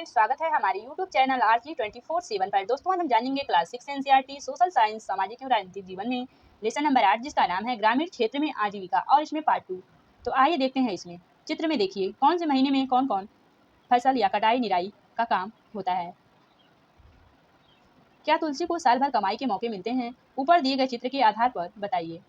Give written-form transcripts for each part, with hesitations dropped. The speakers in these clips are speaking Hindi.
फ्रेंड्स, स्वागत है हमारे यूट्यूब चैनल आरजी 24/7 पर। दोस्तों, आज हम जानेंगे क्लास 6 एनसीईआरटी सोशल साइंस सामाजिक एवं राजनीतिक जीवन में लेसन नंबर 8, जिसका नाम है ग्रामीण क्षेत्र में आजीविका, और इसमें पार्ट 2। तो आइए देखते हैं। इसमें चित्र में देखिए कौन से महीने में कौन कौन फसल या कटाई निराई का काम होता है। क्या तुलसी को साल भर कमाई के मौके मिलते हैं? ऊपर दिए गए चित्र के आधार पर बताइए।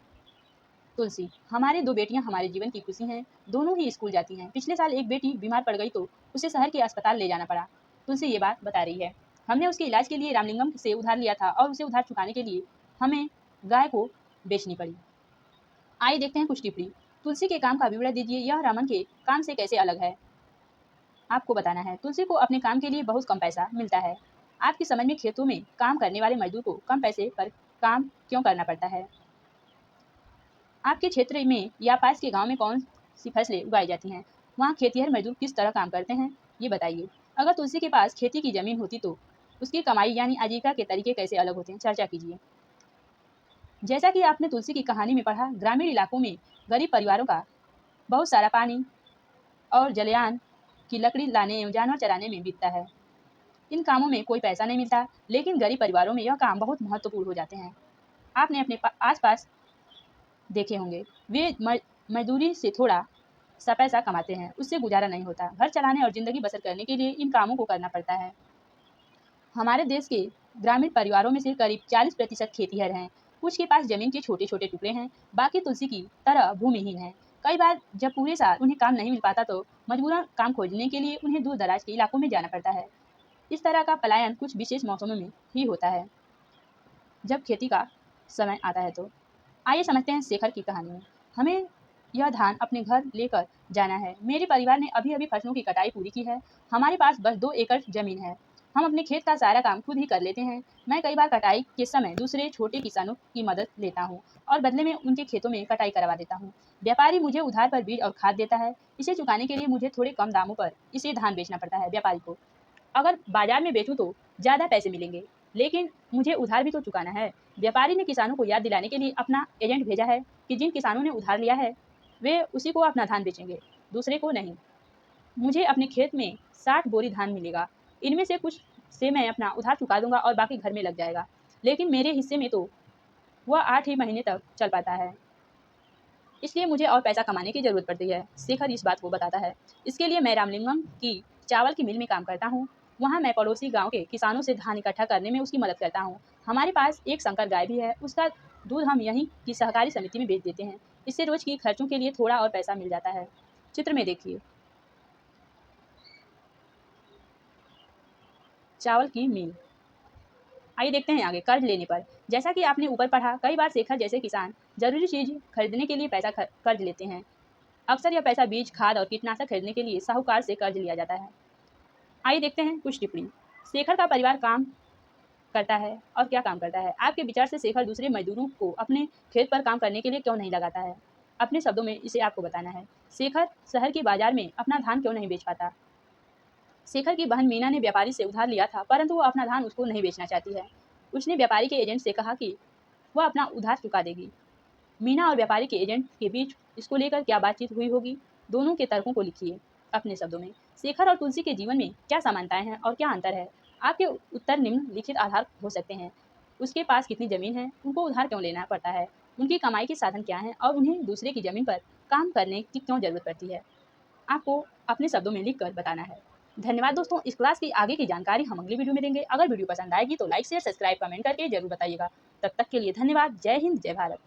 तुलसी: हमारी 2 बेटियां हमारे जीवन की खुशी हैं, दोनों ही स्कूल जाती हैं। पिछले साल एक बेटी बीमार पड़ गई तो उसे शहर के अस्पताल ले जाना पड़ा। तुलसी ये बात बता रही है। हमने उसके इलाज के लिए रामलिंगम से उधार लिया था और उसे उधार चुकाने के लिए हमें गाय को बेचनी पड़ी। आइए देखते हैं कुछ टिप्पणी। तुलसी के काम का विवरण दीजिए। यह रमन के काम से कैसे अलग है, आपको बताना है। तुलसी को अपने काम के लिए बहुत कम पैसा मिलता है। आपकी समझ में खेतों में काम करने वाले मजदूर को कम पैसे पर काम क्यों करना पड़ता है? आपके क्षेत्र में या पास के गांव में कौन सी फसलें उगाई जाती हैं? वहाँ खेतिहर मजदूर किस तरह काम करते हैं, ये बताइए। अगर तुलसी के पास खेती की जमीन होती तो उसकी कमाई यानी आजीविका के तरीके कैसे अलग होते हैं, चर्चा कीजिए। जैसा कि आपने तुलसी की कहानी में पढ़ा, ग्रामीण इलाकों में गरीब परिवारों का बहुत सारा पानी और जलयान की लकड़ी लाने एवं जानवर चराने में बीतता है। इन कामों में कोई पैसा नहीं मिलता, लेकिन गरीब परिवारों में यह काम बहुत महत्वपूर्ण हो जाते हैं। आपने अपने आस पास देखे होंगे, वे मजदूरी से थोड़ा सा पैसा कमाते हैं, उससे गुजारा नहीं होता। घर चलाने और जिंदगी बसर करने के लिए इन कामों को करना पड़ता है। हमारे देश के ग्रामीण परिवारों में से करीब 40% खेतीहर हैं। कुछ के पास जमीन के छोटे छोटे टुकड़े हैं, बाकी तुलसी की तरह भूमिहीन हैं। कई बार जब पूरे साल उन्हें काम नहीं मिल पाता तो मजबूरन काम खोजने के लिए उन्हें दूर दराज के इलाकों में जाना पड़ता है। इस तरह का पलायन कुछ विशेष मौसमों में ही होता है, जब खेती का समय आता है। तो आइए समझते हैं शेखर की कहानी। हमें यह धान अपने घर लेकर जाना है। मेरे परिवार ने अभी अभी फसलों की कटाई पूरी की है। हमारे पास बस 2 एकड़ जमीन है। हम अपने खेत का सारा काम खुद ही कर लेते हैं। मैं कई बार कटाई के समय दूसरे छोटे किसानों की मदद लेता हूँ और बदले में उनके खेतों में कटाई करवा देता हूँ। व्यापारी मुझे उधार पर बीज और खाद देता है। इसे चुकाने के लिए मुझे थोड़े कम दामों पर इसे धान बेचना पड़ता है व्यापारी को। अगर बाजार में बेचूं तो ज़्यादा पैसे मिलेंगे, लेकिन मुझे उधार भी तो चुकाना है। व्यापारी ने किसानों को याद दिलाने के लिए अपना एजेंट भेजा है कि जिन किसानों ने उधार लिया है वे उसी को अपना धान बेचेंगे, दूसरे को नहीं। मुझे अपने खेत में 60 बोरी धान मिलेगा। इनमें से कुछ से मैं अपना उधार चुका दूंगा और बाकी घर में लग जाएगा, लेकिन मेरे हिस्से में तो वह 8 ही महीने तक चल पाता है, इसलिए मुझे और पैसा कमाने की जरूरत पड़ती है। शेखर इस बात को बताता है। इसके लिए मैं रामलिंगम की चावल की मिल में काम करता हूँ। वहाँ मैं पड़ोसी गांव के किसानों से धान इकट्ठा करने में उसकी मदद करता हूँ। हमारे पास एक संकर गाय भी है, उसका दूध हम यहीं की सहकारी समिति में बेच देते हैं। इससे रोज की खर्चों के लिए थोड़ा और पैसा मिल जाता है। चित्र में देखिए चावल की मिल। आइए देखते हैं आगे। कर्ज लेने पर, जैसा कि आपने ऊपर पढ़ा, कई बार शेखर जैसे किसान जरूरी चीज खरीदने के लिए पैसा कर्ज लेते हैं। अक्सर यह पैसा बीज, खाद और कीटनाशक खरीदने के लिए साहूकार से कर्ज लिया जाता है। आइए देखते हैं कुछ टिप्पणी। शेखर का परिवार काम करता है और क्या काम करता है? आपके विचार से शेखर दूसरे मजदूरों को अपने खेत पर काम करने के लिए क्यों नहीं लगाता है? अपने शब्दों में इसे आपको बताना है। शेखर शहर के बाजार में अपना धान क्यों नहीं बेच पाता? शेखर की बहन मीना ने व्यापारी से उधार लिया था, परंतु वो अपना धान उसको नहीं बेचना चाहती है। उसने व्यापारी के एजेंट से कहा कि वह अपना उधार चुका देगी। मीना और व्यापारी के एजेंट के बीच इसको लेकर क्या बातचीत हुई होगी? दोनों के तर्कों को लिखिए अपने शब्दों में। शेखर और तुलसी के जीवन में क्या समानताएं हैं और क्या अंतर है? आपके उत्तर निम्नलिखित आधार हो सकते हैं। उसके पास कितनी जमीन है, उनको उधार क्यों लेना पड़ता है, उनकी कमाई के साधन क्या हैं और उन्हें दूसरे की जमीन पर काम करने की क्यों जरूरत पड़ती है? आपको अपने शब्दों में लिख कर बताना है। धन्यवाद दोस्तों। इस क्लास की आगे की जानकारी हम अगली वीडियो में देंगे। अगर वीडियो पसंद आएगी तो लाइक शेयर सब्सक्राइब कमेंट करके जरूर बताइएगा। तब तक के लिए धन्यवाद। जय हिंद, जय भारत।